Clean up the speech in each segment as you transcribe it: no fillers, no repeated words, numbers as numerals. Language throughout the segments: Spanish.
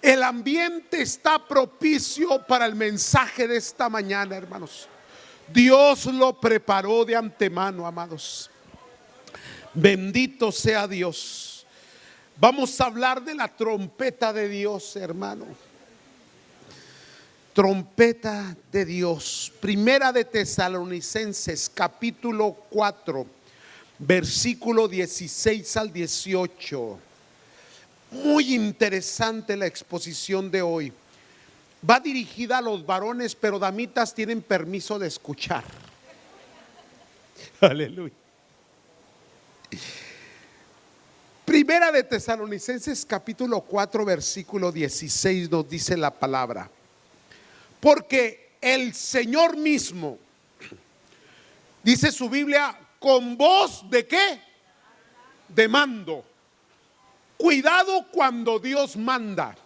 El ambiente está propicio para el mensaje de esta mañana, hermanos. Dios lo preparó de antemano, amados. Bendito sea Dios. Vamos a hablar de la trompeta de Dios, hermano. Trompeta de Dios. Primera de Tesalonicenses, capítulo 4, versículo 16 al 18. Muy interesante la exposición de hoy. Va dirigida a los varones, pero damitas tienen permiso de escuchar. Aleluya. Primera de Tesalonicenses capítulo 4 versículo 16 nos dice la palabra: porque el Señor mismo, dice su Biblia, con voz de ¿qué? De mando. Cuidado cuando Dios manda.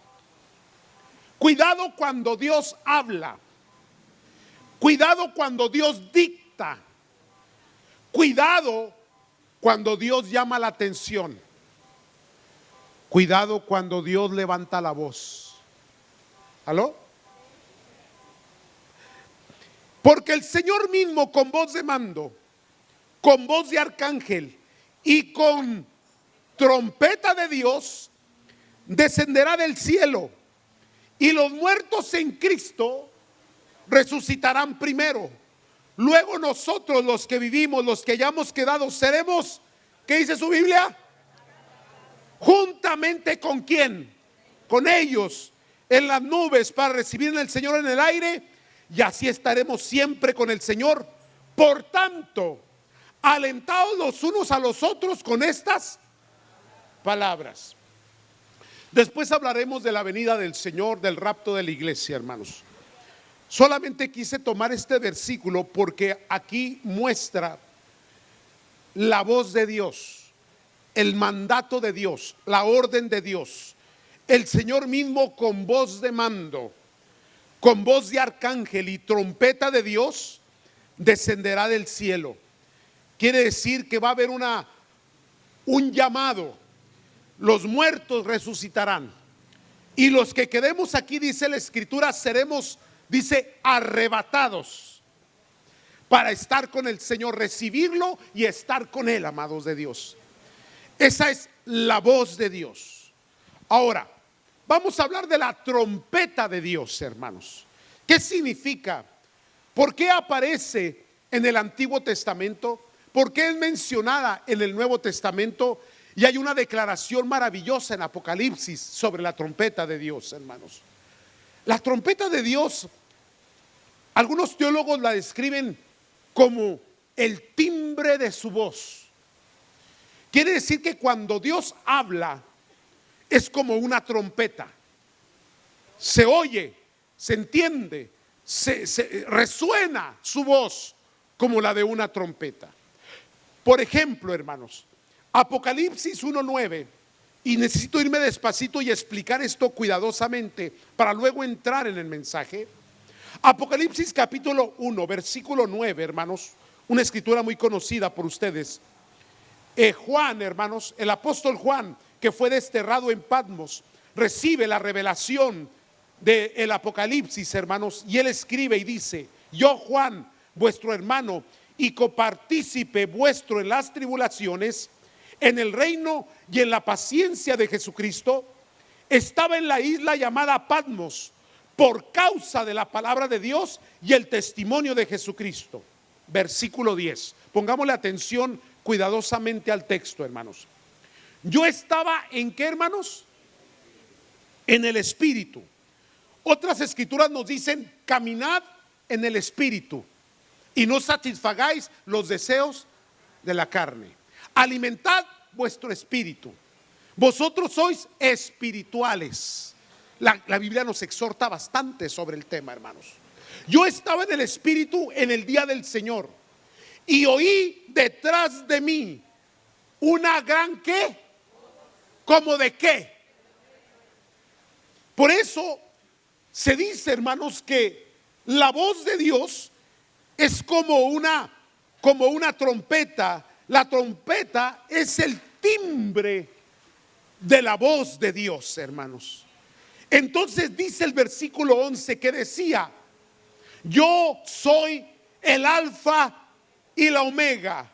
Cuidado cuando Dios habla. Cuidado cuando Dios dicta. Cuidado cuando Dios llama la atención. Cuidado cuando Dios levanta la voz. ¿Aló? Porque el Señor mismo con voz de mando, con voz de arcángel y con trompeta de Dios descenderá del cielo, y los muertos en Cristo resucitarán primero. Luego nosotros, los que vivimos, los que hayamos quedado, seremos, ¿qué dice su Biblia? Juntamente con ¿quién? Con ellos en las nubes para recibir al Señor en el aire, y así estaremos siempre con el Señor. Por tanto, alentaos los unos a los otros con estas palabras. Después hablaremos de la venida del Señor, del rapto de la iglesia, hermanos. Solamente quise tomar este versículo porque aquí muestra la voz de Dios, el mandato de Dios, la orden de Dios. El Señor mismo con voz de mando, con voz de arcángel y trompeta de Dios descenderá del cielo. Quiere decir que va a haber un llamado. Los muertos resucitarán, y los que quedemos aquí, dice la Escritura, seremos, dice, arrebatados para estar con el Señor, recibirlo y estar con Él, amados de Dios. Esa es la voz de Dios. Ahora, vamos a hablar de la trompeta de Dios, hermanos. ¿Qué significa? ¿Por qué aparece en el Antiguo Testamento? ¿Por qué es mencionada en el Nuevo Testamento? Y hay una declaración maravillosa en Apocalipsis sobre la trompeta de Dios, hermanos. La trompeta de Dios, algunos teólogos la describen como el timbre de su voz. Quiere decir que cuando Dios habla es como una trompeta. Se oye, se entiende, resuena su voz como la de una trompeta. Por ejemplo, hermanos, Apocalipsis 1:9, y necesito irme despacito y explicar esto cuidadosamente para luego entrar en el mensaje. Apocalipsis capítulo 1, versículo 9, hermanos, una escritura muy conocida por ustedes. Juan, hermanos, el apóstol Juan, que fue desterrado en Patmos, recibe la revelación del Apocalipsis, hermanos, y él escribe y dice: yo, Juan, vuestro hermano y copartícipe vuestro en las tribulaciones, en el reino y en la paciencia de Jesucristo, estaba en la isla llamada Patmos por causa de la palabra de Dios y el testimonio de Jesucristo. Versículo 10. Pongámosle atención cuidadosamente al texto, hermanos. Yo estaba ¿en qué, hermanos? En el Espíritu. Otras escrituras nos dicen: caminad en el Espíritu y no satisfagáis los deseos de la carne. Alimentad vuestro espíritu. Vosotros sois espirituales. La Biblia nos exhorta bastante sobre el tema, hermanos. Yo estaba en el Espíritu en el día del Señor, y oí detrás de mí una gran ¿qué? ¿Cómo de qué? Por eso se dice, hermanos, que la voz de Dios es como una trompeta. La trompeta es el timbre de la voz de Dios, hermanos. Entonces dice el versículo 11 que decía: yo soy el alfa y la omega,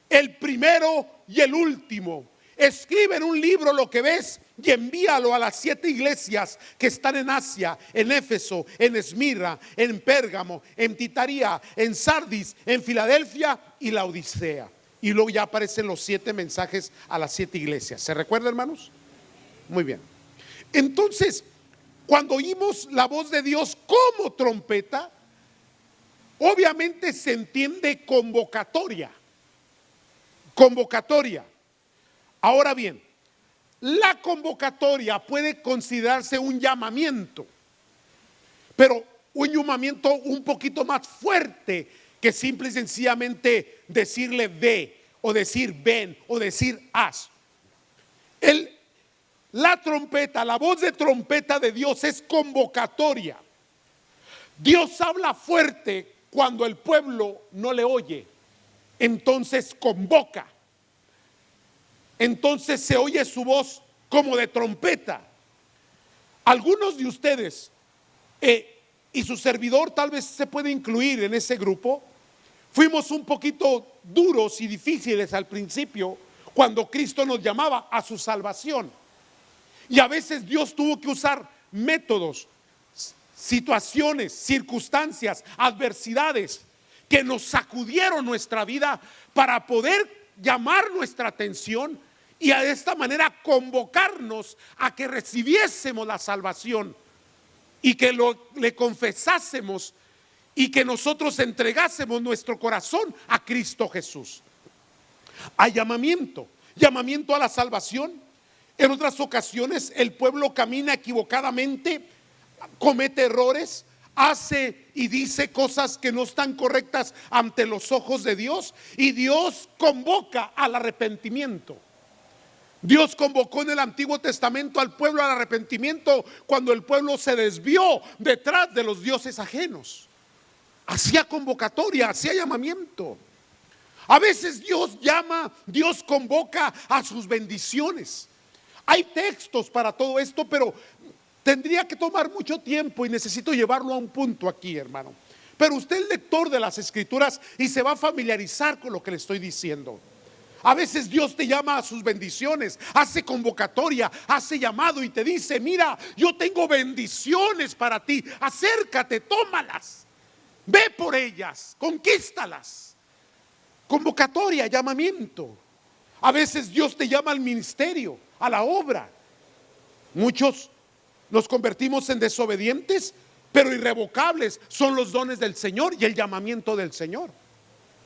el primero y el último. Escribe en un libro lo que ves y envíalo a las 7 iglesias que están en Asia, en Éfeso, en Esmirna, en Pérgamo, en Titaría, en Sardis, en Filadelfia y la Odisea. Y luego ya aparecen los 7 mensajes a las 7 iglesias. ¿Se recuerda, hermanos? Muy bien. Entonces, cuando oímos la voz de Dios como trompeta, obviamente se entiende convocatoria. Convocatoria. Ahora bien, la convocatoria puede considerarse un llamamiento, pero un llamamiento un poquito más fuerte que simple y sencillamente decirle ve, o decir ven, o decir haz. La trompeta, la voz de trompeta de Dios es convocatoria. Dios habla fuerte cuando el pueblo no le oye, entonces convoca. Entonces se oye su voz como de trompeta. Algunos de ustedes y su servidor tal vez se puede incluir en ese grupo. Fuimos un poquito duros y difíciles al principio cuando Cristo nos llamaba a su salvación. Y a veces Dios tuvo que usar métodos, situaciones, circunstancias, adversidades que nos sacudieron nuestra vida para poder llamar nuestra atención y de esta manera convocarnos a que recibiésemos la salvación y que le confesásemos y que nosotros entregásemos nuestro corazón a Cristo Jesús. Hay llamamiento a la salvación. En otras ocasiones el pueblo camina equivocadamente, comete errores, hace y dice cosas que no están correctas ante los ojos de Dios, y Dios convoca al arrepentimiento. Dios convocó en el Antiguo Testamento al pueblo al arrepentimiento cuando el pueblo se desvió detrás de los dioses ajenos. Hacía convocatoria, hacía llamamiento. A veces Dios llama, Dios convoca a sus bendiciones. Hay textos para todo esto, pero tendría que tomar mucho tiempo y necesito llevarlo a un punto aquí, hermano. Pero usted es lector de las Escrituras y se va a familiarizar con lo que le estoy diciendo. A veces Dios te llama a sus bendiciones, hace convocatoria, hace llamado y te dice: mira, yo tengo bendiciones para ti, acércate, tómalas, ve por ellas, conquístalas. Convocatoria, llamamiento. A veces Dios te llama al ministerio, a la obra. Muchos nos convertimos en desobedientes, pero irrevocables son los dones del Señor y el llamamiento del Señor.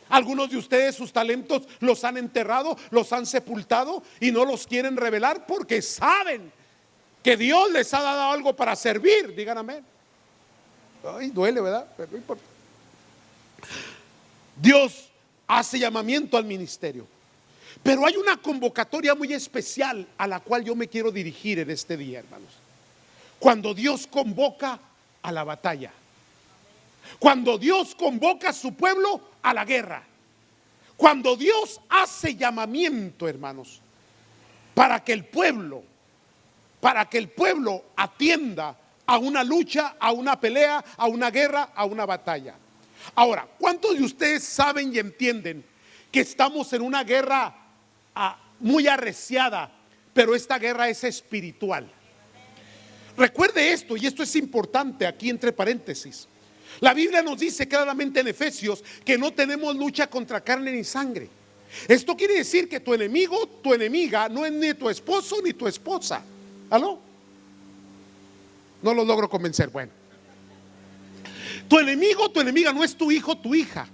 Algunos de ustedes sus talentos los han enterrado, los han sepultado y no los quieren revelar porque saben que Dios les ha dado algo para servir. Digan amén. Ay, duele, ¿verdad? Pero no importa. Dios hace llamamiento al ministerio, pero hay una convocatoria muy especial a la cual yo me quiero dirigir en este día, hermanos. Cuando Dios convoca a la batalla, cuando Dios convoca a su pueblo a la guerra, cuando Dios hace llamamiento, hermanos, para que el pueblo atienda a una lucha, a una pelea, a una guerra, a una batalla. Ahora, ¿cuántos de ustedes saben y entienden que estamos en una guerra muy arreciada, pero esta guerra es espiritual? Recuerde esto, y esto es importante aquí entre paréntesis. La Biblia nos dice claramente en Efesios que no tenemos lucha contra carne ni sangre. Esto quiere decir que tu enemigo, tu enemiga no es ni tu esposo ni tu esposa. ¿Aló? No lo logro convencer. Bueno, tu enemigo, tu enemiga no es tu hijo, tu hija.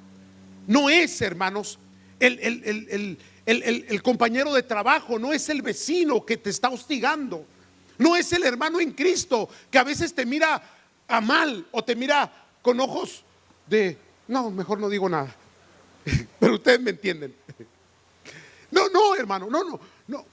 No es, hermanos, el compañero de trabajo, no es el vecino que te está hostigando, no es el hermano en Cristo que a veces te mira a mal o te mira con ojos de, no, mejor no digo nada, pero ustedes me entienden. No, hermano, no.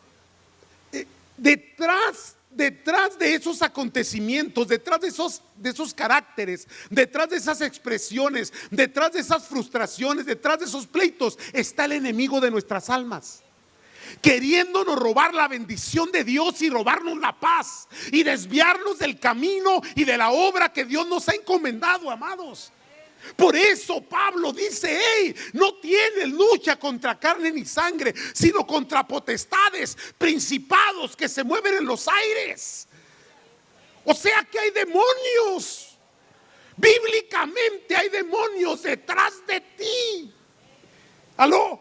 Detrás de esos acontecimientos, detrás de esos caracteres, detrás de esas expresiones, detrás de esas frustraciones, detrás de esos pleitos, está el enemigo de nuestras almas. queriéndonos robar la bendición de Dios y robarnos la paz y desviarnos del camino y de la obra que Dios nos ha encomendado, amados. Por eso Pablo dice: hey, no tienes lucha contra carne ni sangre, sino contra potestades, principados que se mueven en los aires. O sea que hay demonios. Bíblicamente hay demonios detrás de ti. ¿Aló?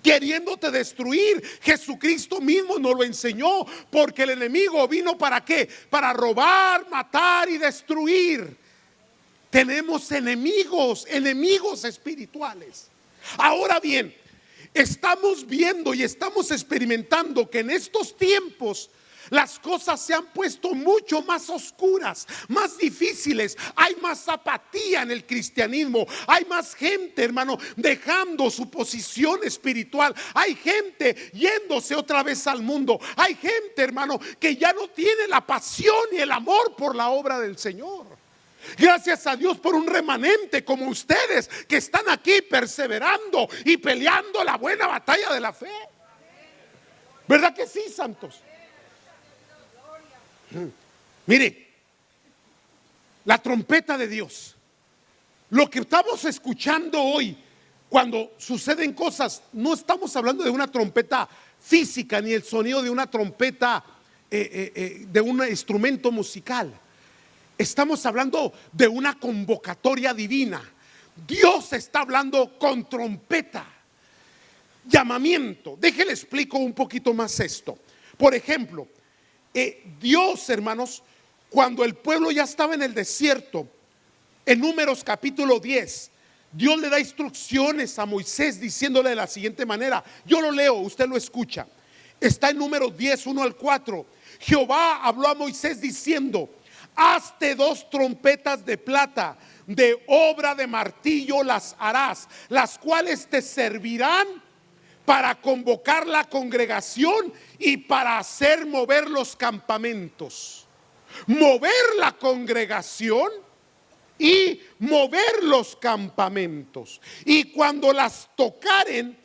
Queriéndote destruir. Jesucristo mismo nos lo enseñó, porque el enemigo vino ¿para qué? Para robar, matar y destruir. Tenemos enemigos espirituales. Ahora bien, estamos viendo y estamos experimentando que en estos tiempos las cosas se han puesto mucho más oscuras, más difíciles. Hay más apatía en el cristianismo. Hay más gente, hermano, dejando su posición espiritual. Hay gente yéndose otra vez al mundo. Hay gente, hermano, que ya no tiene la pasión y el amor por la obra del Señor. Gracias a Dios por un remanente como ustedes, que están aquí perseverando y peleando la buena batalla de la fe. ¿Verdad que sí, santos? Mire, la trompeta de Dios, lo que estamos escuchando hoy, cuando suceden cosas, no estamos hablando de una trompeta física ni el sonido de una trompeta de un instrumento musical. Estamos hablando de una convocatoria divina. Dios está hablando con trompeta. Llamamiento. Déjenle explico un poquito más esto. Por ejemplo, Dios, hermanos, cuando el pueblo ya estaba en el desierto, en Números capítulo 10, Dios le da instrucciones a Moisés diciéndole de la siguiente manera. Yo lo leo, usted lo escucha. Está en Números 10, 1 al 4. Jehová habló a Moisés diciendo: hazte 2 trompetas de plata, de obra de martillo las harás, las cuales te servirán para convocar la congregación y para hacer mover los campamentos. Mover la congregación y mover los campamentos. Y cuando las tocaren,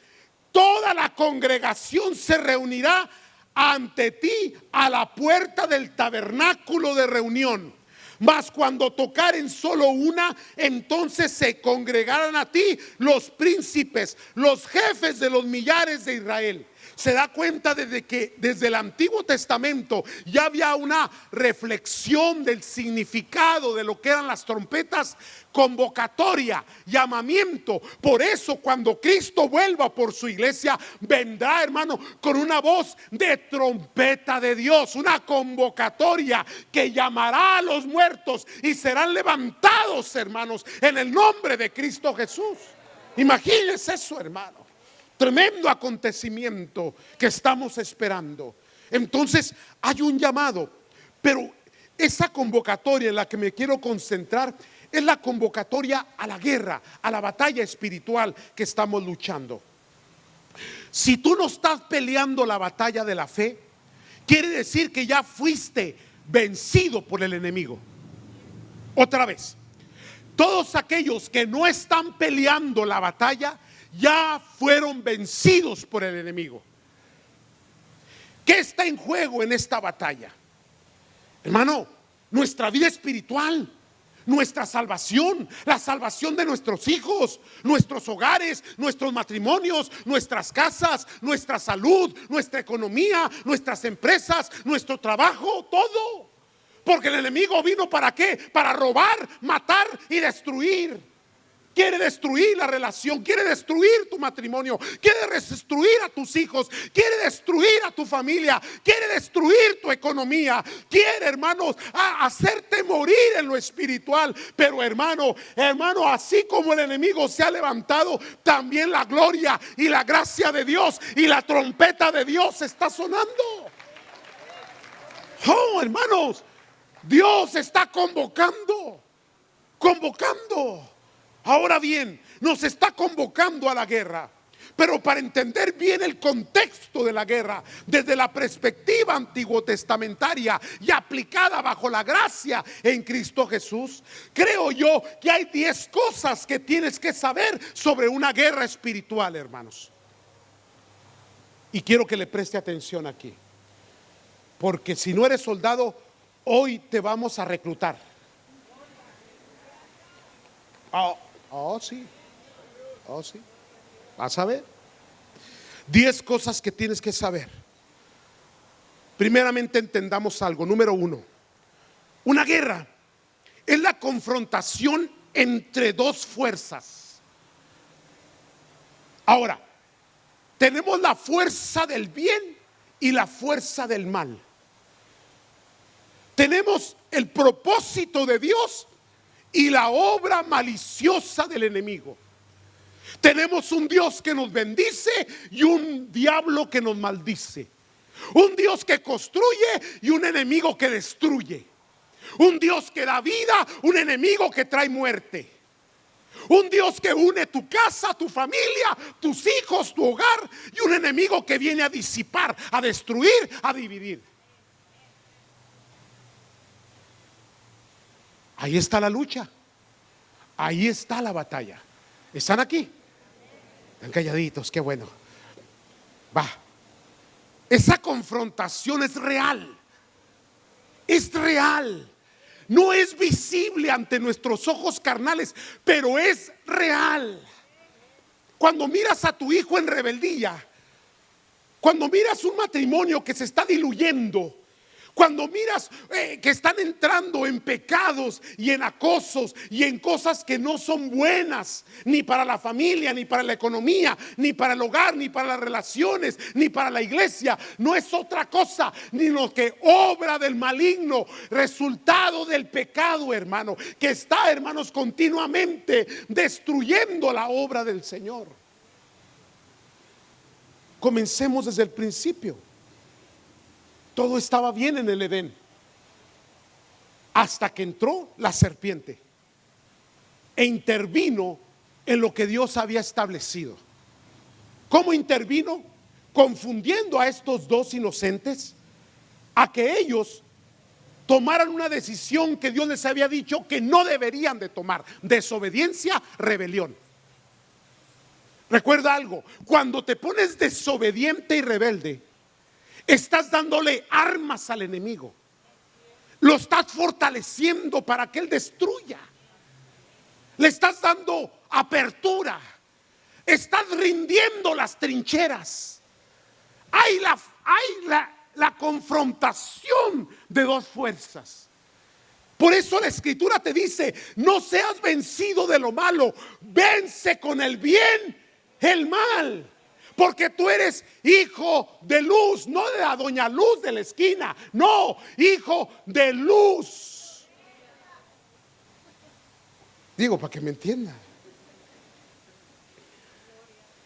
toda la congregación se reunirá ante ti a la puerta del tabernáculo de reunión. Mas cuando tocaren solo una, entonces se congregarán a ti los príncipes, los jefes de los millares de Israel. Se da cuenta desde que desde el Antiguo Testamento ya había una reflexión del significado de lo que eran las trompetas. Convocatoria, llamamiento. Por eso cuando Cristo vuelva por su iglesia, vendrá, hermano, con una voz de trompeta de Dios, una convocatoria que llamará a los muertos y serán levantados, hermanos, en el nombre de Cristo Jesús. Imagínense eso, hermano. Tremendo acontecimiento que estamos esperando. Entonces hay un llamado, pero esa convocatoria en la que me quiero concentrar es la convocatoria a la guerra, a la batalla espiritual que estamos luchando. Si tú no estás peleando la batalla de la fe, quiere decir que ya fuiste vencido por el enemigo. Otra vez, todos aquellos que no están peleando la batalla ya fueron vencidos por el enemigo. ¿Qué está en juego en esta batalla? Hermano, nuestra vida espiritual, nuestra salvación, la salvación de nuestros hijos, nuestros hogares, nuestros matrimonios, nuestras casas, nuestra salud, nuestra economía, nuestras empresas, nuestro trabajo, todo. Porque el enemigo vino ¿para qué? Para robar, matar y destruir. Quiere destruir la relación, quiere destruir tu matrimonio, quiere destruir a tus hijos, quiere destruir a tu familia, quiere destruir tu economía, quiere, hermanos, hacerte morir en lo espiritual. Pero hermano, así como el enemigo se ha levantado, también la gloria y la gracia de Dios y la trompeta de Dios está sonando. Oh, hermanos, Dios está convocando. Ahora bien, nos está convocando a la guerra. Pero para entender bien el contexto de la guerra, desde la perspectiva antiguotestamentaria y aplicada bajo la gracia en Cristo Jesús, creo yo que hay 10 cosas que tienes que saber sobre una guerra espiritual, hermanos. Y quiero que le preste atención aquí, porque si no eres soldado, hoy te vamos a reclutar. Sí, sí. Vas a ver 10 cosas que tienes que saber. Primeramente, entendamos algo. Número 1, una guerra es la confrontación entre dos fuerzas. Ahora, tenemos la fuerza del bien y la fuerza del mal. Tenemos el propósito de Dios y la obra maliciosa del enemigo. Tenemos un Dios que nos bendice y un diablo que nos maldice. Un Dios que construye y un enemigo que destruye. Un Dios que da vida, un enemigo que trae muerte. Un Dios que une tu casa, tu familia, tus hijos, tu hogar, y un enemigo que viene a disipar, a destruir, a dividir. Ahí está la lucha. Ahí está la batalla. ¿Están aquí? Están calladitos, qué bueno. Va. Esa confrontación es real. Es real. No es visible ante nuestros ojos carnales, pero es real. Cuando miras a tu hijo en rebeldía, cuando miras un matrimonio que se está diluyendo, cuando miras que están entrando en pecados y en acosos y en cosas que no son buenas, ni para la familia, ni para la economía, ni para el hogar, ni para las relaciones, ni para la iglesia, no es otra cosa ni lo que obra del maligno, resultado del pecado, hermano, que está, hermanos, continuamente destruyendo la obra del Señor. Comencemos desde el principio. Todo estaba bien en el Edén, hasta que entró la serpiente e intervino en lo que Dios había establecido. ¿Cómo intervino? Confundiendo a estos dos inocentes, a que ellos tomaran una decisión que Dios les había dicho que no deberían de tomar: desobediencia, rebelión. Recuerda algo: cuando te pones desobediente y rebelde, estás dándole armas al enemigo. Lo estás fortaleciendo para que él destruya. Le estás dando apertura. Estás rindiendo las trincheras. Hay la confrontación de dos fuerzas. Por eso la Escritura te dice: no seas vencido de lo malo, vence con el bien el mal. Porque tú eres hijo de luz, no de la doña Luz de la esquina. No, hijo de luz. Digo, para que me entiendan.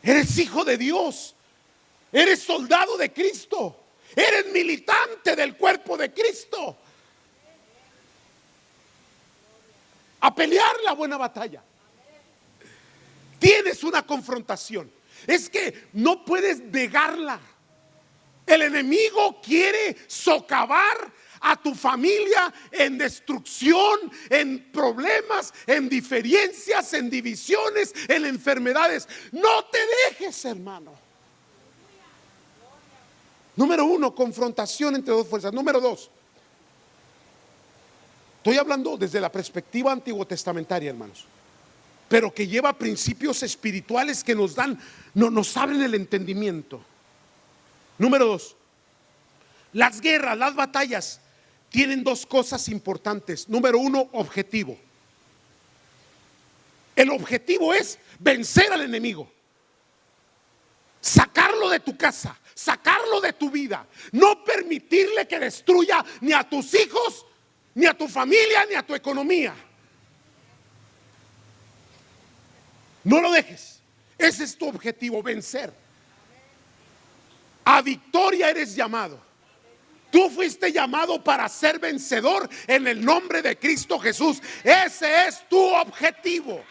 Eres hijo de Dios. Eres soldado de Cristo. Eres militante del cuerpo de Cristo. A pelear la buena batalla. Tienes una confrontación. Es que no puedes negarla. El enemigo quiere socavar a tu familia en destrucción, en problemas, en diferencias, en divisiones, en enfermedades. No te dejes, hermano. Número 1, confrontación entre dos fuerzas. Número 2, estoy hablando desde la perspectiva antiguo testamentaria, hermanos, pero que lleva principios espirituales que nos dan, nos abren el entendimiento. Número 2, las guerras, las batallas tienen dos cosas importantes. Número 1, objetivo. El objetivo es vencer al enemigo, sacarlo de tu casa, sacarlo de tu vida, no permitirle que destruya ni a tus hijos, ni a tu familia, ni a tu economía. No lo dejes. Ese es tu objetivo, vencer. A victoria eres llamado. Tú fuiste llamado para ser vencedor en el nombre de Cristo Jesús. Ese es tu objetivo.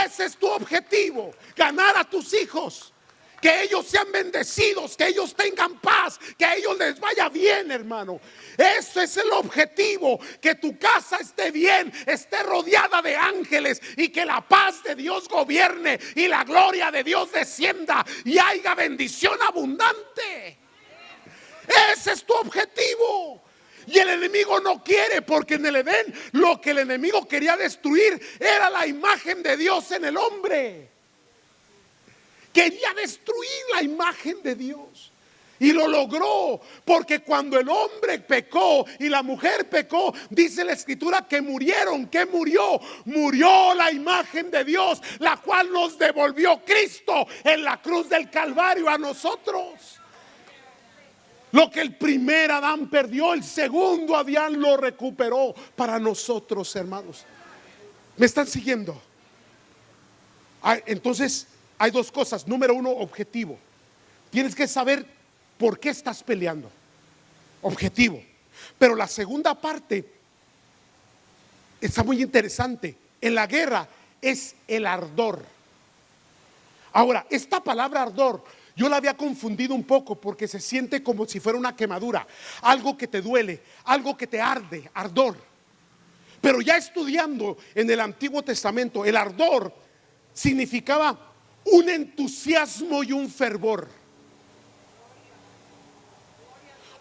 Ese es tu objetivo. Ganar a tus hijos. Que ellos sean bendecidos, que ellos tengan paz, que a ellos les vaya bien, hermano. Ese es el objetivo, que tu casa esté bien, esté rodeada de ángeles y que la paz de Dios gobierne y la gloria de Dios descienda y haya bendición abundante. Ese es tu objetivo. Y el enemigo no quiere, porque en el Edén lo que el enemigo quería destruir era la imagen de Dios en el hombre. Quería destruir la imagen de Dios. Y lo logró, porque cuando el hombre pecó y la mujer pecó, dice la escritura que murieron. ¿Qué murió? Murió la imagen de Dios, la cual nos devolvió Cristo en la cruz del Calvario a nosotros. Lo que el primer Adán perdió, el segundo Adán lo recuperó para nosotros, hermanos. ¿Me están siguiendo? Entonces hay dos cosas. Número uno, objetivo. Tienes que saber por qué estás peleando. Objetivo. Pero la segunda parte está muy interesante. En la guerra es el ardor. Ahora, esta palabra ardor yo la había confundido un poco, porque se siente como si fuera una quemadura, algo que te duele, algo que te arde, ardor. Pero ya estudiando en el Antiguo Testamento, el ardor significaba un entusiasmo y un fervor.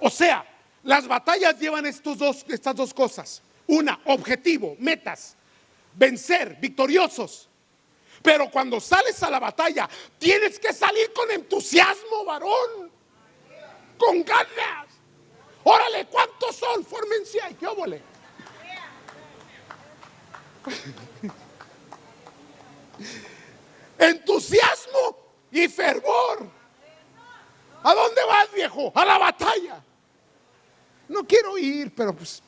O sea, las batallas llevan estas dos cosas. Una, objetivo, metas, vencer, victoriosos. Pero cuando sales a la batalla, tienes que salir con entusiasmo, varón, con ganas. Órale, ¿cuántos son? Fórmense ahí, ¿qué óvole? Entusiasmo y fervor. ¿A dónde vas, viejo? A la batalla. No quiero ir, pero pues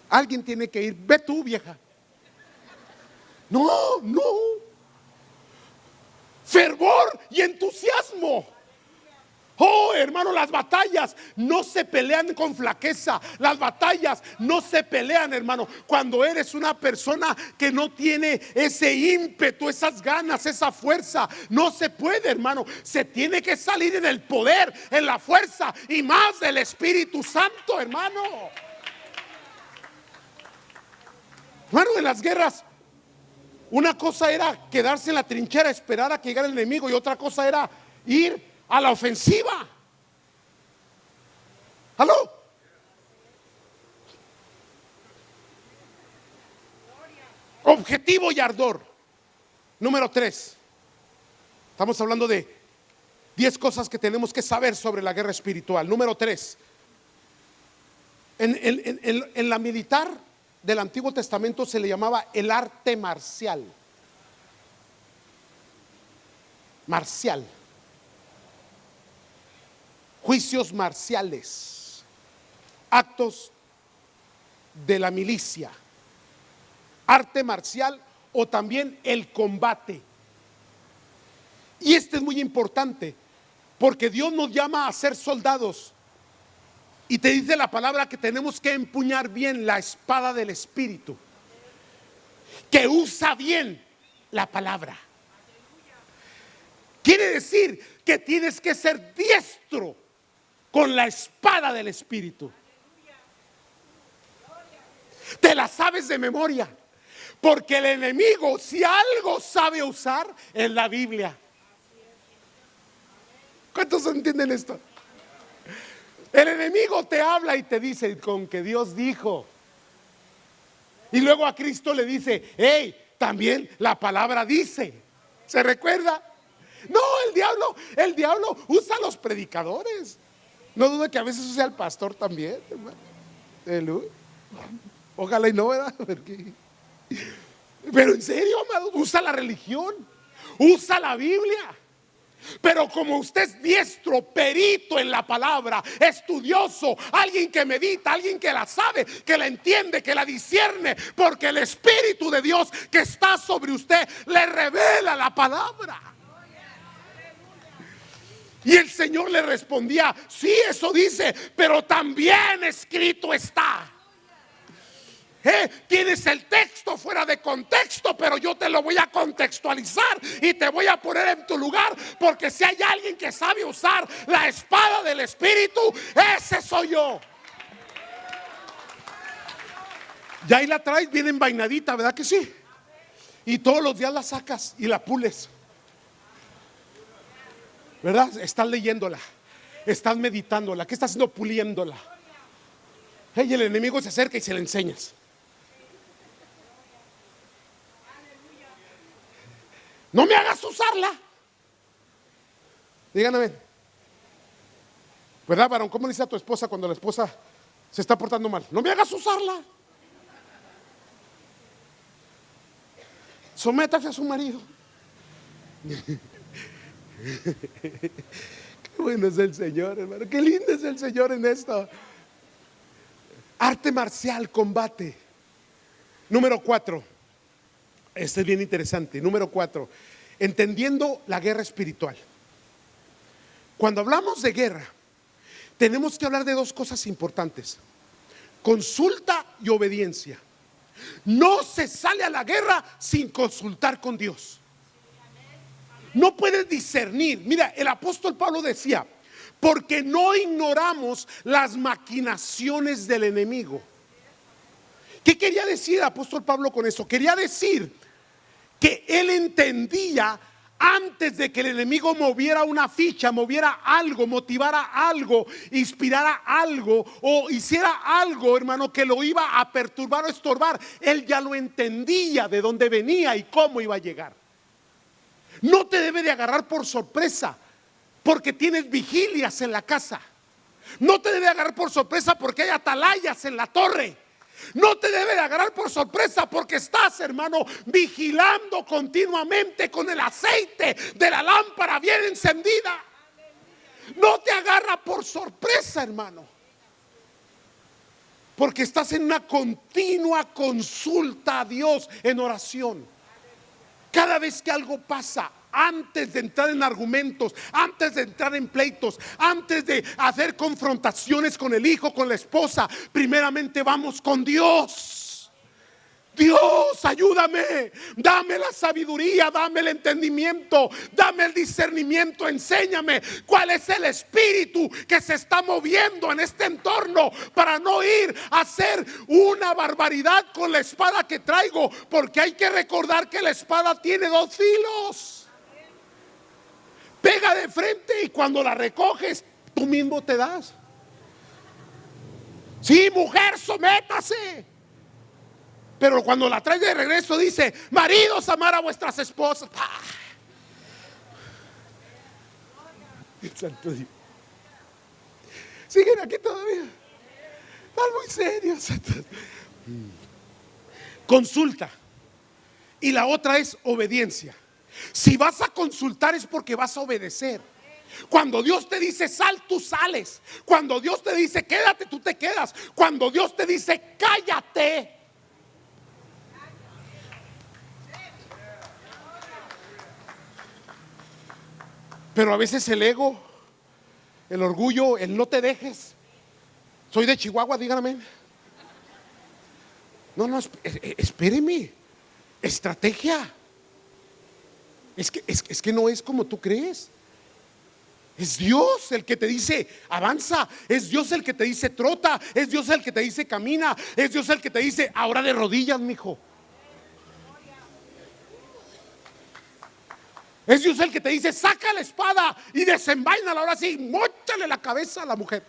alguien tiene que ir. Ve tú, vieja. No. Fervor y entusiasmo. Oh, hermano, las batallas no se pelean con flaqueza. Las batallas no se pelean, hermano, cuando eres una persona que no tiene ese ímpetu, esas ganas, esa fuerza. No se puede, hermano. Se tiene que salir en el poder, en la fuerza y más del Espíritu Santo, hermano. Hermano, en las guerras, una cosa era quedarse en la trinchera, esperar a que llegara el enemigo, y otra cosa era ir a la ofensiva. ¿Aló? Objetivo y ardor. Número 3. Estamos hablando de 10 cosas que tenemos que saber sobre la guerra espiritual. Número 3. En la militar del Antiguo Testamento se le llamaba el arte marcial. Marcial. Juicios marciales. Actos de la milicia. Arte marcial o también el combate. Y este es muy importante, porque Dios nos llama a ser soldados. Y te dice la palabra que tenemos que empuñar bien la espada del Espíritu, que usa bien la palabra. Quiere decir que tienes que ser diestro con la espada del Espíritu. Te la sabes de memoria, porque el enemigo, si algo sabe usar, es la Biblia. ¿Cuántos entienden esto? El enemigo te habla y te dice con que Dios dijo. Y luego a Cristo le dice, hey, también la palabra dice. ¿Se recuerda? No, el diablo usa a los predicadores. No dudo que a veces use al pastor también, hermano. Ojalá y no, ¿verdad? Pero en serio, amado, usa la religión, usa la Biblia. Pero como usted es diestro, perito en la palabra, estudioso, alguien que medita, alguien que la sabe, que la entiende, que la discierne, porque el Espíritu de Dios que está sobre usted le revela la palabra. Y el Señor le respondía, sí, eso dice, pero también escrito está. Tienes el texto fuera de contexto, pero yo te lo voy a contextualizar y te voy a poner en tu lugar, porque si hay alguien que sabe usar la espada del Espíritu, ese soy yo. Ya ahí la traes bien envainadita, ¿verdad que sí? Y todos los días la sacas y la pules, ¿verdad? Estás leyéndola. Estás meditándola. ¿Qué estás haciendo? Puliéndola. Y el enemigo se acerca y se la enseñas. No me hagas usarla. Díganme. ¿Verdad, varón? ¿Cómo le dice a tu esposa cuando la esposa se está portando mal? No me hagas usarla. Sométase a su marido. Qué bueno es el Señor, hermano. Qué lindo es el Señor en esto. Arte marcial, combate. Número 4. Este es bien interesante. Número 4. Entendiendo la guerra espiritual. Cuando hablamos de guerra, tenemos que hablar de dos cosas importantes: consulta y obediencia. No se sale a la guerra sin consultar con Dios. No puedes discernir. Mira, el apóstol Pablo decía: porque no ignoramos las maquinaciones del enemigo. ¿Qué quería decir el apóstol Pablo con eso? Quería decir que él entendía, antes de que el enemigo moviera una ficha, moviera algo, motivara algo, inspirara algo o hiciera algo, hermano, que lo iba a perturbar o estorbar, él ya lo entendía de dónde venía y cómo iba a llegar. No te debe de agarrar por sorpresa porque tienes vigilias en la casa. No te debe de agarrar por sorpresa porque hay atalayas en la torre. No te debe de agarrar por sorpresa porque estás, hermano, vigilando continuamente con el aceite de la lámpara bien encendida. No te agarra por sorpresa, hermano, porque estás en una continua consulta a Dios en oración. Cada vez que algo pasa, antes de entrar en argumentos, antes de entrar en pleitos, antes de hacer confrontaciones con el hijo, con la esposa, primeramente vamos con Dios. Dios, ayúdame, dame la sabiduría, dame el entendimiento, dame el discernimiento, enséñame cuál es el espíritu que se está moviendo en este entorno para no ir a hacer una barbaridad con la espada que traigo, porque hay que recordar que la espada tiene dos filos. Pega de frente y cuando la recoges, tú mismo te das. Sí, mujer, sométase. Pero cuando la traes de regreso dice: maridos, amar a vuestras esposas. ¡Ah! Santo Dios. Siguen aquí todavía. Están muy serios. Consulta. Y la otra es obediencia. Si vas a consultar es porque vas a obedecer. Cuando Dios te dice sal, tú sales. Cuando Dios te dice quédate, tú te quedas. Cuando Dios te dice cállate, pero a veces el ego, el orgullo, el no te dejes. Soy de Chihuahua, díganme. No, espéreme. Estrategia. Es que no es como tú crees. Es Dios el que te dice avanza. Es Dios el que te dice trota. Es Dios el que te dice camina. Es Dios el que te dice ahora de rodillas, mijo. Es Dios el que te dice saca la espada y desenvaínala ahora sí, móchale la cabeza a la mujer.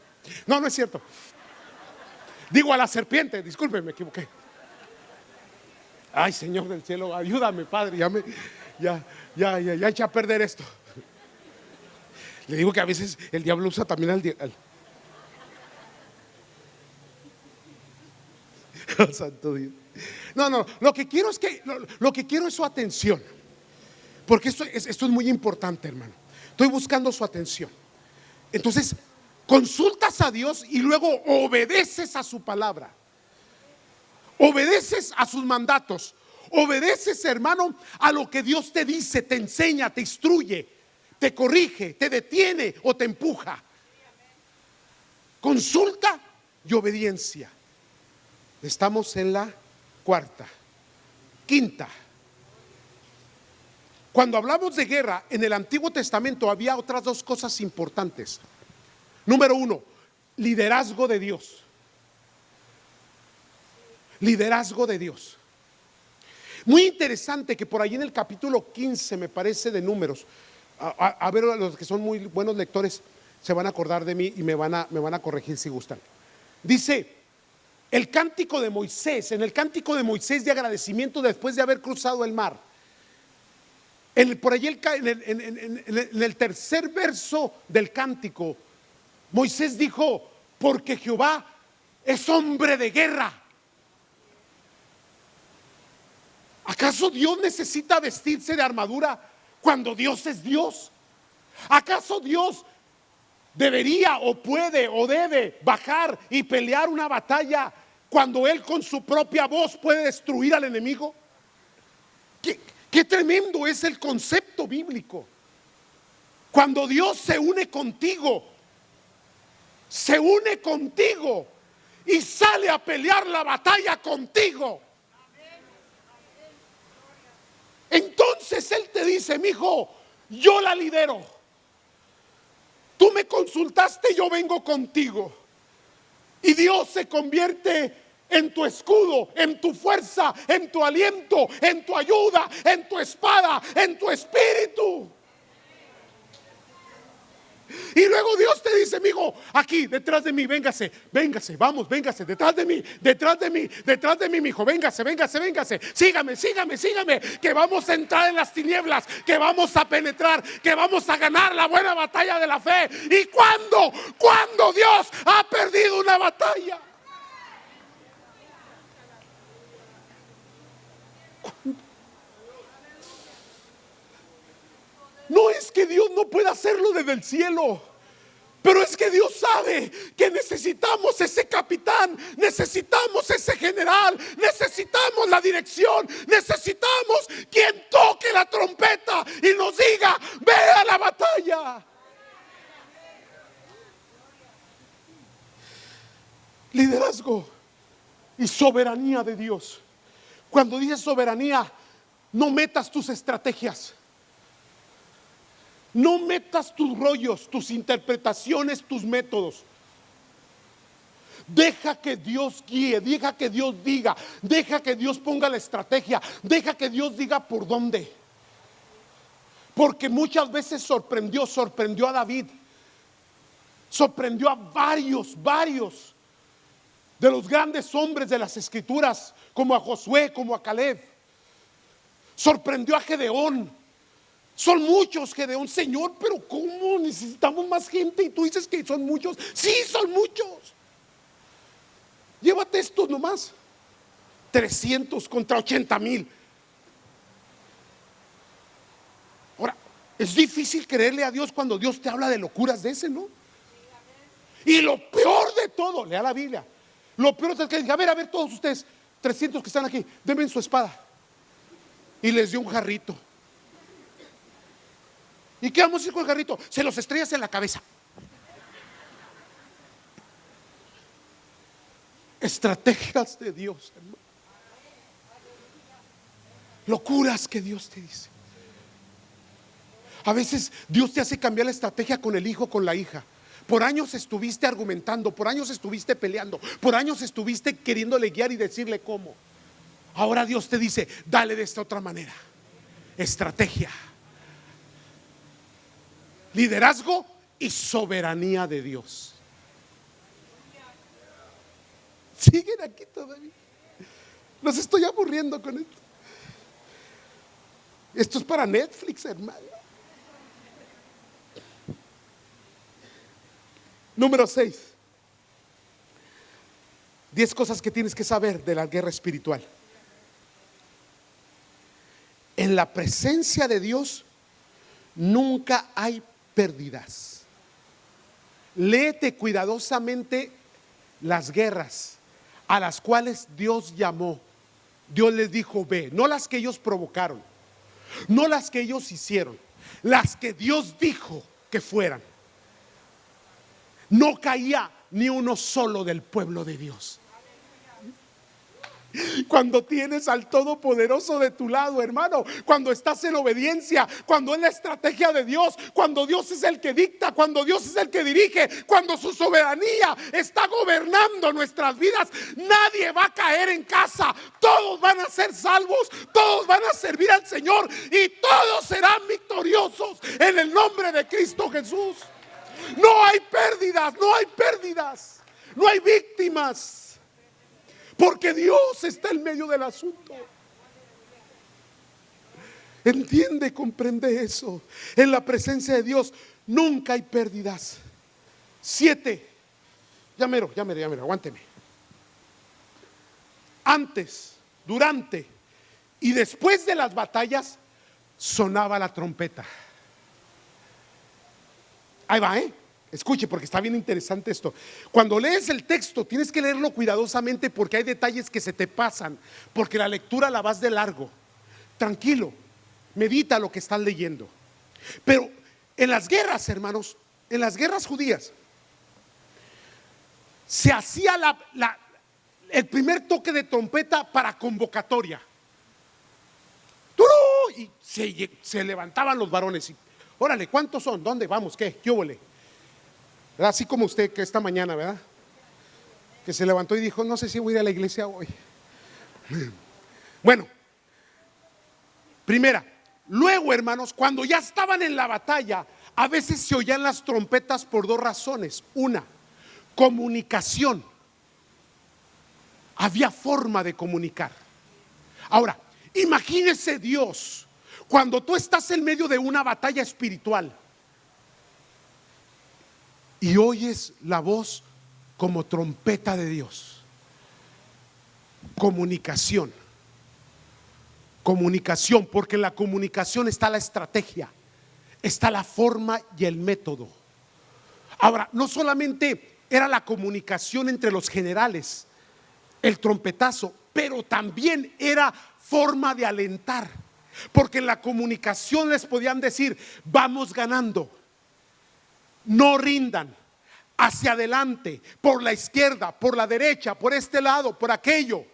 No es cierto. Digo a la serpiente, disculpe, me equivoqué. Ay, Señor del cielo, ayúdame, Padre, ya eché a perder esto. Le digo que a veces el diablo usa también al santo Dios. No, lo que quiero es su atención. Porque esto es muy importante, hermano. Estoy buscando su atención. Entonces, consultas a Dios y luego obedeces a su palabra. Obedeces a sus mandatos. Obedeces, hermano, a lo que Dios te dice, te enseña, te instruye, te corrige, te detiene o te empuja. Consulta y obediencia. Estamos en la cuarta. Quinta. Cuando hablamos de guerra, en el Antiguo Testamento había otras dos cosas importantes. Número 1, liderazgo de Dios. Liderazgo de Dios. Muy interesante que por ahí en el capítulo 15, me parece, de Números, a ver a los que son muy buenos lectores, se van a acordar de mí y me van a corregir si gustan. Dice el cántico de Moisés, en el cántico de Moisés de agradecimiento después de haber cruzado el mar. Por allí en el tercer verso del cántico, Moisés dijo: porque Jehová es hombre de guerra. ¿Acaso Dios necesita vestirse de armadura cuando Dios es Dios? ¿Acaso Dios debería o puede o debe bajar y pelear una batalla cuando Él con su propia voz puede destruir al enemigo? Qué tremendo es el concepto bíblico. Cuando Dios se une contigo y sale a pelear la batalla contigo. Entonces Él te dice: mi hijo, yo la lidero. Tú me consultaste, yo vengo contigo. Y Dios se convierte en tu escudo, en tu fuerza, en tu aliento, en tu ayuda, en tu espada, en tu espíritu. Y luego Dios te dice: amigo, aquí detrás de mí, véngase, vamos, véngase, detrás de mí, mi hijo, véngase, sígame, que vamos a entrar en las tinieblas, que vamos a penetrar, que vamos a ganar la buena batalla de la fe. ¿Y cuando Dios ha perdido una batalla? No es que Dios no pueda hacerlo desde el cielo, pero es que Dios sabe que necesitamos ese capitán, necesitamos ese general, necesitamos la dirección, necesitamos quien toque la trompeta y nos diga: ve a la batalla. Liderazgo y soberanía de Dios. Cuando dices soberanía, no metas tus estrategias. No metas tus rollos, tus interpretaciones, tus métodos. Deja que Dios guíe, deja que Dios diga, deja que Dios ponga la estrategia, deja que Dios diga por dónde. Porque muchas veces sorprendió a David, sorprendió a varios de los grandes hombres de las escrituras, como a Josué, como a Caleb. Sorprendió a Gedeón. Son muchos, Gedeón. Señor, pero ¿cómo? Necesitamos más gente y tú dices que son muchos. Sí, son muchos. Llévate estos nomás. 300 contra 80,000. Ahora, es difícil creerle a Dios cuando Dios te habla de locuras de ese, ¿no? Y lo peor de todo, lea la Biblia. Lo peor es que diga: a ver, todos ustedes 300 que están aquí, denme su espada. Y les dio un jarrito. ¿Y qué vamos a hacer con el jarrito? Se los estrellas en la cabeza. Estrategias de Dios, hermano. Locuras que Dios te dice. A veces Dios te hace cambiar la estrategia con el hijo, con la hija. Por años estuviste argumentando, por años estuviste peleando, por años estuviste queriéndole guiar y decirle cómo. Ahora Dios te dice: dale de esta otra manera. Estrategia. Liderazgo y soberanía de Dios. Siguen aquí todavía. Los estoy aburriendo con esto. Esto es para Netflix, hermano. Número 6. 10 cosas que tienes que saber de la guerra espiritual. En la presencia de Dios nunca hay pérdidas. Léete cuidadosamente las guerras a las cuales Dios llamó. Dios les dijo: ve, no las que ellos provocaron, no las que ellos hicieron, las que Dios dijo que fueran. No caía ni uno solo del pueblo de Dios. Cuando tienes al Todopoderoso de tu lado, hermano, cuando estás en obediencia, cuando es la estrategia de Dios, cuando Dios es el que dicta, cuando Dios es el que dirige, cuando su soberanía está gobernando nuestras vidas, nadie va a caer en casa. Todos van a ser salvos, todos van a servir al Señor y todos serán victoriosos en el nombre de Cristo Jesús. No hay pérdidas, no hay pérdidas, no hay víctimas, porque Dios está en medio del asunto. Entiende, comprende eso. En la presencia de Dios nunca hay pérdidas. 7. Ya mero, aguánteme. Antes, durante y después de las batallas sonaba la trompeta. Ahí va, escuche, porque está bien interesante esto. Cuando lees el texto tienes que leerlo cuidadosamente, porque hay detalles que se te pasan, porque la lectura la vas de largo. Tranquilo, medita lo que estás leyendo. Pero en las guerras, hermanos, en las guerras judías, se hacía el primer toque de trompeta para convocatoria. Y se levantaban los varones y, órale, ¿cuántos son? ¿Dónde vamos? ¿Qué? ¿Qué hubo? Así como usted que esta mañana, ¿verdad? Que se levantó y dijo, no sé si voy a ir a la iglesia hoy. Bueno, primera. Luego, hermanos, cuando ya estaban en la batalla, a veces se oían las trompetas por 2 razones. Una, comunicación. Había forma de comunicar. Ahora, imagínese Dios cuando tú estás en medio de una batalla espiritual y oyes la voz como trompeta de Dios. Comunicación, porque en la comunicación está la estrategia, está la forma y el método. Ahora, no solamente era la comunicación entre los generales, el trompetazo, pero también era forma de alentar, porque en la comunicación les podían decir, vamos ganando, no rindan, hacia adelante, por la izquierda, por la derecha, por este lado, por aquello.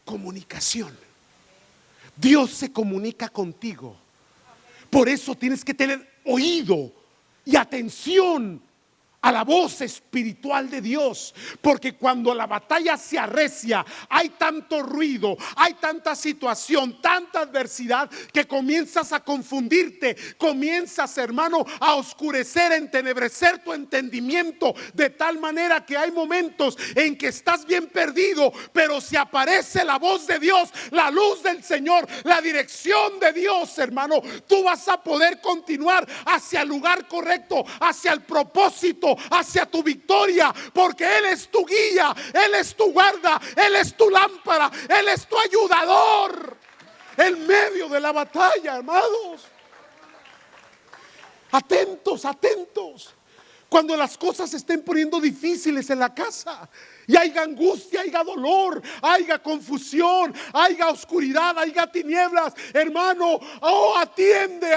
Comunicación. Dios se comunica contigo. Por eso tienes que tener oído y atención a la voz espiritual de Dios, porque cuando la batalla se arrecia, hay tanto ruido, hay tanta situación, tanta adversidad, que comienzas a confundirte, comienzas, hermano, a oscurecer, a entenebrecer tu entendimiento, de tal manera que hay momentos en que estás bien perdido, pero si aparece la voz de Dios, la luz del Señor, la dirección de Dios, hermano, tú vas a poder continuar hacia el lugar correcto, hacia el propósito, hacia tu victoria, porque Él es tu guía, Él es tu guarda, Él es tu lámpara, Él es tu ayudador en medio de la batalla, hermanos. Atentos, atentos. Cuando las cosas se estén poniendo difíciles en la casa y haya angustia, haya dolor, haya confusión, haya oscuridad, haya tinieblas, hermano, atiende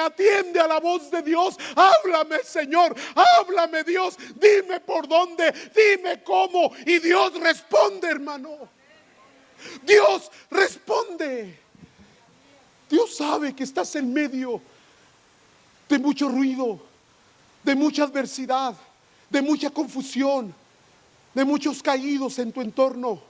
a la voz de Dios. Háblame, Señor, háblame, Dios, dime por dónde, dime cómo, y Dios responde, hermano. Dios responde. Dios sabe que estás en medio de mucho ruido, de mucha adversidad, de mucha confusión, de muchos caídos en tu entorno.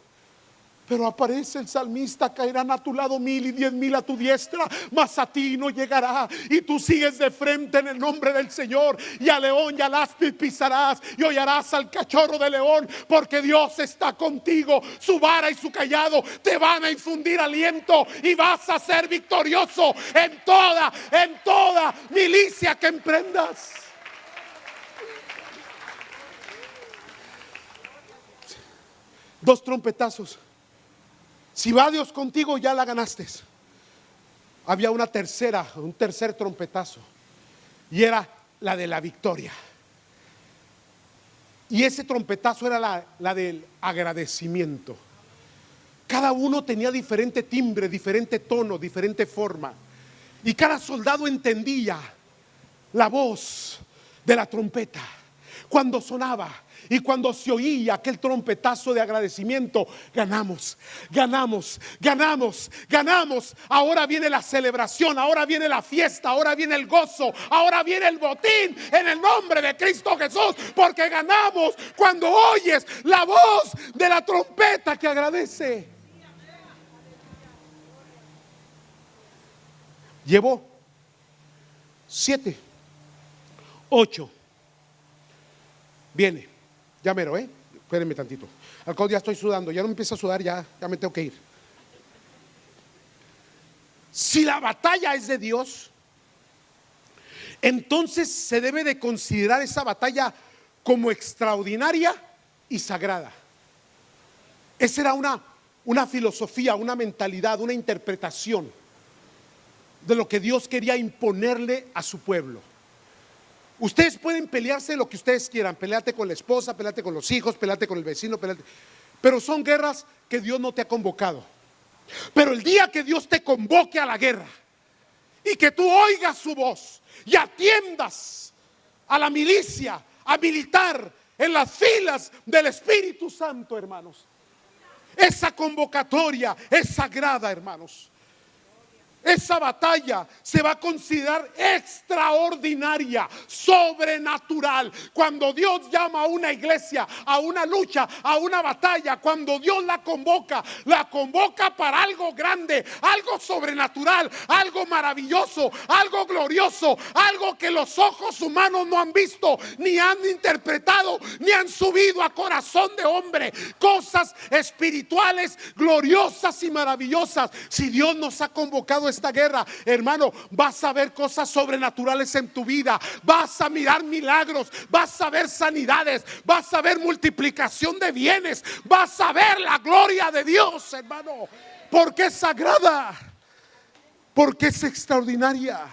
Pero aparece el salmista: caerán a tu lado 1000 y 10,000 a tu diestra, mas a ti no llegará. Y tú sigues de frente en el nombre del Señor, y al león y al áspid pisarás, y hollarás al cachorro de león, porque Dios está contigo. Su vara y su cayado te van a infundir aliento, y vas a ser victorioso en toda milicia que emprendas. Dos trompetazos. Si va Dios contigo, ya la ganaste. Había un tercer trompetazo, y era la de la victoria. Y ese trompetazo era la del agradecimiento. Cada uno tenía diferente timbre, diferente tono, diferente forma, y cada soldado entendía la voz de la trompeta cuando sonaba. Y cuando se oía aquel trompetazo de agradecimiento, ganamos, ganamos, ganamos, ganamos. Ahora viene la celebración, ahora viene la fiesta, ahora viene el gozo, ahora viene el botín en el nombre de Cristo Jesús, porque ganamos cuando oyes la voz de la trompeta que agradece. Llevó 7, 8, Viene, ya mero, espérenme tantito. Al cabo ya estoy sudando, ya no me empiezo a sudar, ya me tengo que ir. Si la batalla es de Dios, entonces se debe de considerar esa batalla como extraordinaria y sagrada. Esa era una filosofía, una mentalidad, una interpretación de lo que Dios quería imponerle a su pueblo. Ustedes pueden pelearse lo que ustedes quieran, pelearte con la esposa, pelearte con los hijos, pelearte con el vecino, pero son guerras que Dios no te ha convocado. Pero el día que Dios te convoque a la guerra y que tú oigas su voz y atiendas a la milicia, a militar en las filas del Espíritu Santo, hermanos, esa convocatoria es sagrada, hermanos. Esa batalla se va a considerar extraordinaria, sobrenatural. Cuando Dios llama a una iglesia, a una lucha, a una batalla, cuando Dios la convoca para algo grande, algo sobrenatural, algo maravilloso, algo glorioso, algo que los ojos humanos no han visto, ni han interpretado, ni han subido a corazón de hombre. Cosas espirituales gloriosas y maravillosas. Si Dios nos ha convocado a esta guerra, hermano, vas a ver cosas sobrenaturales en tu vida, vas a mirar milagros, vas a ver sanidades, vas a ver multiplicación de bienes, vas a ver la gloria de Dios, hermano, porque es sagrada, porque es extraordinaria.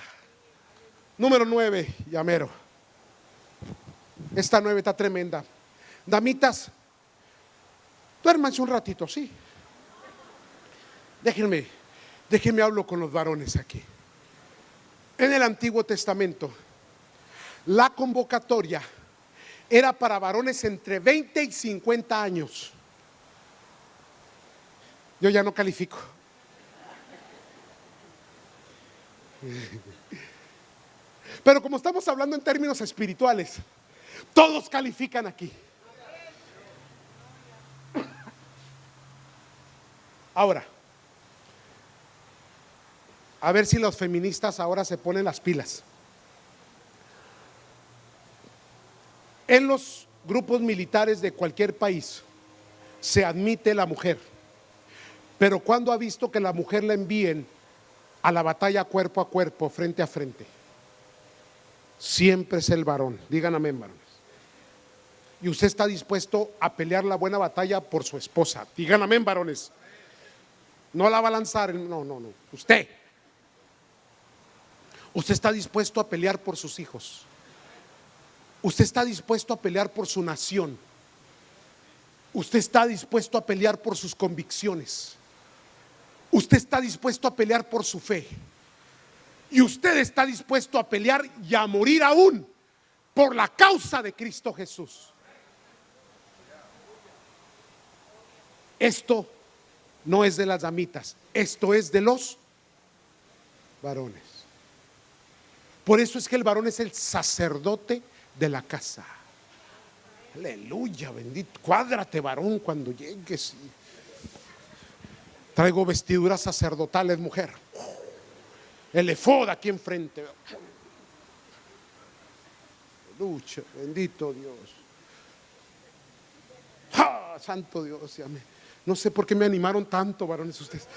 Número 9, llamero. Esta 9 está tremenda. Damitas, duérmanse un ratito, sí. Déjenme hablo con los varones aquí. En el Antiguo Testamento, la convocatoria era para varones entre 20 y 50 años. Yo ya no califico. Pero como estamos hablando en términos espirituales, todos califican aquí. Ahora, a ver si los feministas ahora se ponen las pilas. En los grupos militares de cualquier país se admite la mujer, pero ¿cuándo ha visto que la mujer la envíen a la batalla cuerpo a cuerpo, frente a frente? Siempre es el varón. Digan amén, varones. Y usted está dispuesto a pelear la buena batalla por su esposa. Digan amén, varones. No la va a lanzar, no. Usted está dispuesto a pelear por sus hijos. Usted está dispuesto a pelear por su nación. Usted está dispuesto a pelear por sus convicciones. Usted está dispuesto a pelear por su fe. Y usted está dispuesto a pelear y a morir aún por la causa de Cristo Jesús. Esto no es de las damitas, esto es de los varones. Por eso es que el varón es el sacerdote de la casa. Aleluya, bendito. Cuádrate, varón, cuando llegues. Traigo vestiduras sacerdotales, mujer. El efod aquí enfrente. Aleluya, bendito Dios. ¡Ah, santo Dios! No sé por qué me animaron tanto, varones, ustedes.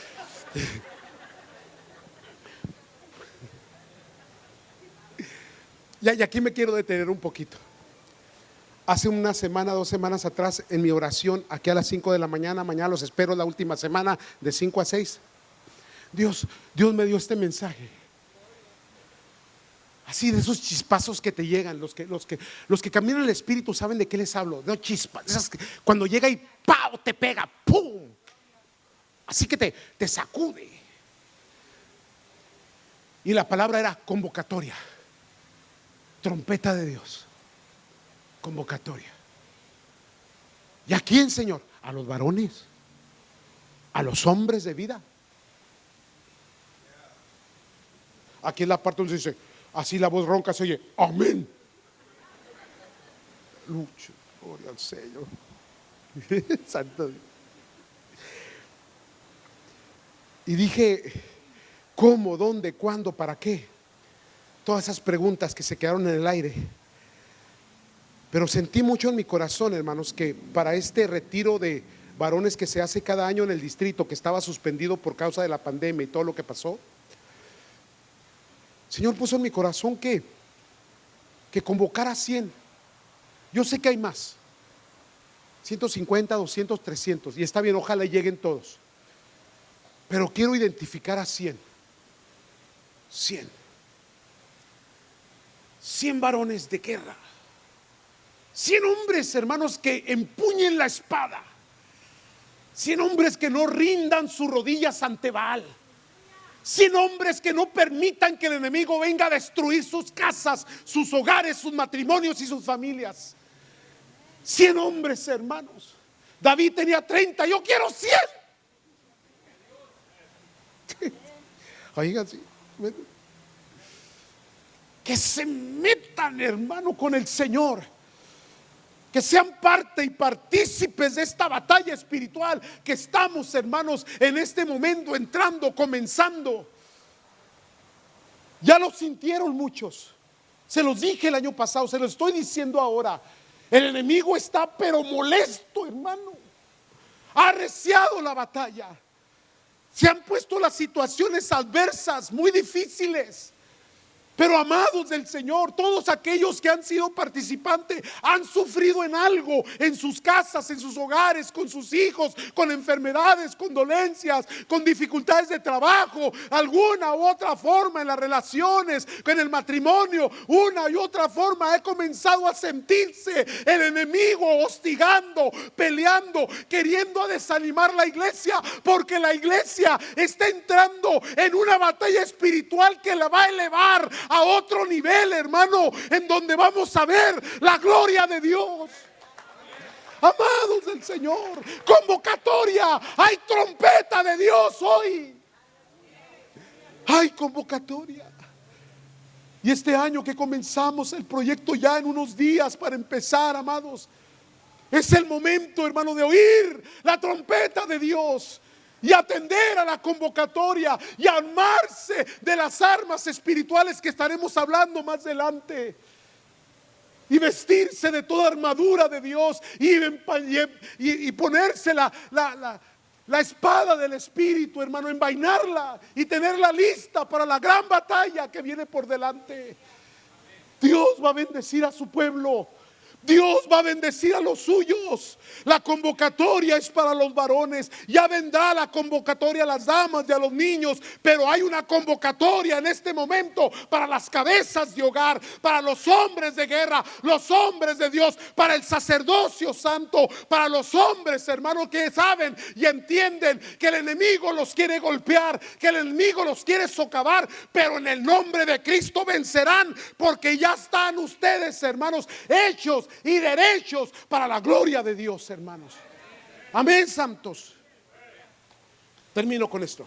Y aquí me quiero detener un poquito. Hace una semana, 2 semanas atrás, en mi oración, aquí a las 5 de la mañana, mañana los espero la última semana de 5 a 6. Dios me dio este mensaje. Así de esos chispazos que te llegan, los que caminan en el Espíritu saben de qué les hablo, de chispas, esas que cuando llega y ¡pau! Te pega, ¡pum! Así que te sacude. Y la palabra era convocatoria. Trompeta de Dios, convocatoria. ¿Y a quién, Señor? A los varones, a los hombres de vida. Aquí en la parte donde dice, así la voz ronca se oye, amén. Lucha, gloria al Señor. Santo Dios. Y dije, ¿cómo, dónde, cuándo, para qué? Todas esas preguntas que se quedaron en el aire. Pero sentí mucho en mi corazón, hermanos, que para este retiro de varones que se hace cada año en el distrito, que estaba suspendido por causa de la pandemia y todo lo que pasó, el Señor puso en mi corazón que convocara 100. Yo sé que hay más, 150, 200, 300, y está bien, ojalá lleguen todos, pero quiero identificar a 100 varones de guerra, 100 hombres, hermanos, que empuñen la espada, 100 hombres que no rindan sus rodillas ante Baal, 100 hombres que no permitan que el enemigo venga a destruir sus casas, sus hogares, sus matrimonios y sus familias. 100 hombres, hermanos. David tenía 30, yo quiero 100. Oigan, sí. Que se metan, hermano, con el Señor, que sean parte y partícipes de esta batalla espiritual que estamos, hermanos, en este momento entrando, comenzando. Ya lo sintieron muchos, se los dije el año pasado, se los estoy diciendo ahora. El enemigo está pero molesto, hermano. Ha arreciado la batalla, se han puesto las situaciones adversas, muy difíciles. Pero amados del Señor, todos aquellos que han sido participantes han sufrido en algo, en sus casas, en sus hogares, con sus hijos, con enfermedades, con dolencias, con dificultades de trabajo, alguna u otra forma en las relaciones, en el matrimonio, una y otra forma. He comenzado a sentirse el enemigo hostigando, peleando, queriendo desanimar la iglesia, porque la iglesia está entrando en una batalla espiritual que la va a elevar a otro nivel, hermano, en donde vamos a ver la gloria de Dios. Amados del Señor, convocatoria, hay trompeta de Dios hoy, hay convocatoria. Y este año que comenzamos el proyecto ya en unos días para empezar, amados, es el momento, hermano, de oír la trompeta de Dios y atender a la convocatoria y armarse de las armas espirituales que estaremos hablando más adelante, y vestirse de toda armadura de Dios y ponerse la espada del Espíritu, hermano, envainarla y tenerla lista para la gran batalla que viene por delante. Dios va a bendecir a su pueblo, Dios va a bendecir a los suyos. La convocatoria es para los varones. Ya vendrá la convocatoria a las damas y a los niños, pero hay una convocatoria en este momento para las cabezas de hogar, para los hombres de guerra, los hombres de Dios, para el sacerdocio santo, para los hombres, hermanos, que saben y entienden que el enemigo los quiere golpear, que el enemigo los quiere socavar, pero en el nombre de Cristo vencerán, porque ya están ustedes, hermanos, hechos y derechos para la gloria de Dios, hermanos. Amén, santos. Termino con esto.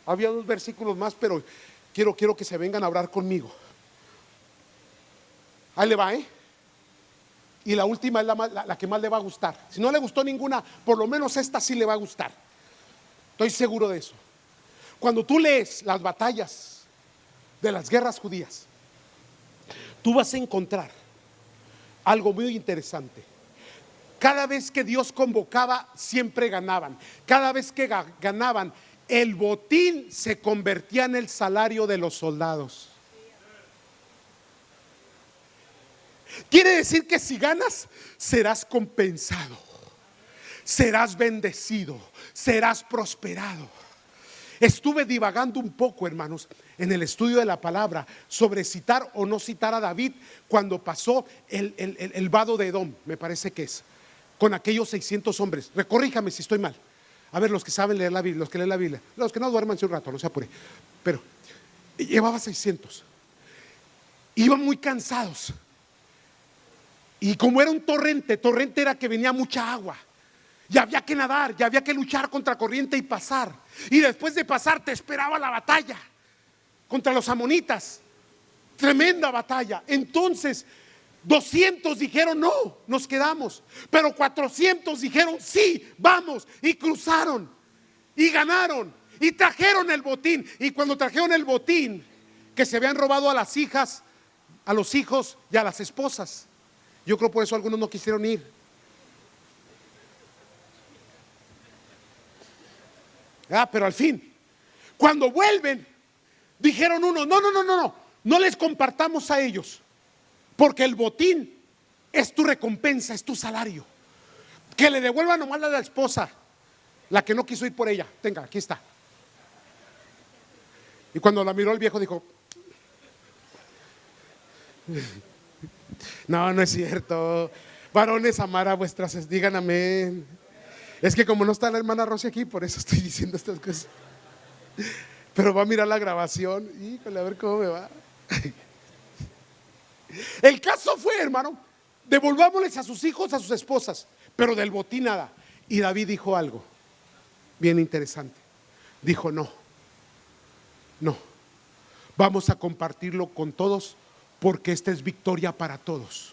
Había 2 versículos más, pero quiero que se vengan a orar conmigo. Ahí le va, y la última es la que más le va a gustar. Si no le gustó ninguna, por lo menos esta sí le va a gustar. Estoy seguro de eso. Cuando tú lees las batallas de las guerras judías, tú vas a encontrar algo muy interesante. Cada vez que Dios convocaba, siempre ganaban. Cada vez que ganaban, el botín se convertía en el salario de los soldados. Quiere decir que si ganas, serás compensado, serás bendecido, serás prosperado. Estuve divagando un poco, hermanos, en el estudio de la palabra sobre citar o no citar a David cuando pasó el vado de Edom, me parece que es, con aquellos 600 hombres. Recorríjame si estoy mal. A ver, los que saben leer la Biblia, los que leen la Biblia, los que no duerman un rato, no se apure. Pero llevaba 600. Iban muy cansados. Y como era un torrente era que venía mucha agua. Y había que nadar, y había que luchar contra corriente y pasar. Y después de pasar te esperaba la batalla contra los amonitas. Tremenda batalla. Entonces 200 dijeron no, nos quedamos. Pero 400 dijeron sí, vamos. Y cruzaron y ganaron y trajeron el botín. Y cuando trajeron el botín, que se habían robado a las hijas, a los hijos y a las esposas, Yo creo por eso algunos no quisieron ir. Pero al fin, cuando vuelven, dijeron unos: no les compartamos a ellos, porque el botín es tu recompensa, es tu salario. Que le devuelvan nomás a la esposa, la que no quiso ir por ella. Tenga, aquí está. Y cuando la miró el viejo dijo: no es cierto. Varones, amar a vuestras, digan amén. Es que como no está la hermana Rosy aquí, por eso estoy diciendo estas cosas. Pero va a mirar la grabación. Híjole, a ver cómo me va. El caso fue, hermano, devolvámosles a sus hijos, a sus esposas, pero del botín nada. Y David dijo algo bien interesante. Dijo: no, vamos a compartirlo con todos, porque esta es victoria para todos.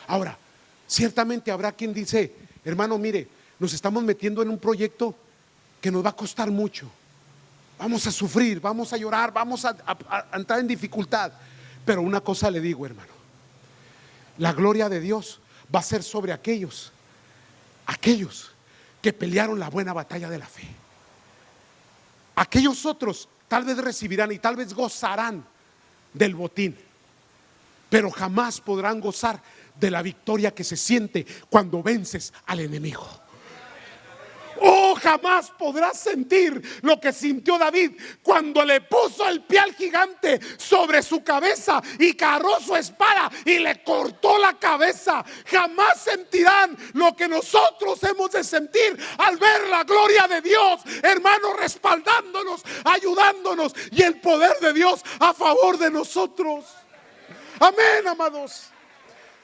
Ahora, ciertamente habrá quien dice: hermano, mire, nos estamos metiendo en un proyecto que nos va a costar mucho. Vamos a sufrir, vamos a llorar, vamos a entrar en dificultad. Pero una cosa le digo, hermano: la gloria de Dios va a ser sobre aquellos que pelearon la buena batalla de la fe. Aquellos otros tal vez recibirán y tal vez gozarán del botín, pero jamás podrán gozar de la victoria que se siente cuando vences al enemigo. Jamás podrás sentir lo que sintió David cuando le puso el pie al gigante sobre su cabeza y cargó su espada y le cortó la cabeza. Jamás sentirán lo que nosotros hemos de sentir al ver la gloria de Dios, hermanos, respaldándonos, ayudándonos, y el poder de Dios a favor de nosotros. Amén, amados.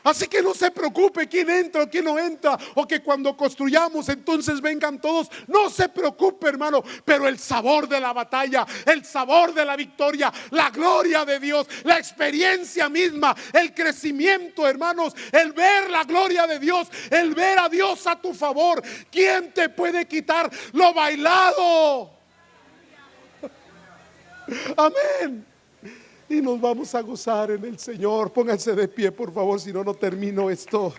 Así que no se preocupe quién entra o quién no entra, o que cuando construyamos entonces vengan todos. No se preocupe, hermano, pero el sabor de la batalla, el sabor de la victoria, la gloria de Dios, la experiencia misma, el crecimiento, hermanos, el ver la gloria de Dios, el ver a Dios a tu favor. ¿Quién te puede quitar lo bailado? Amén. Y nos vamos a gozar en el Señor. Pónganse de pie, por favor, si no, no termino esto.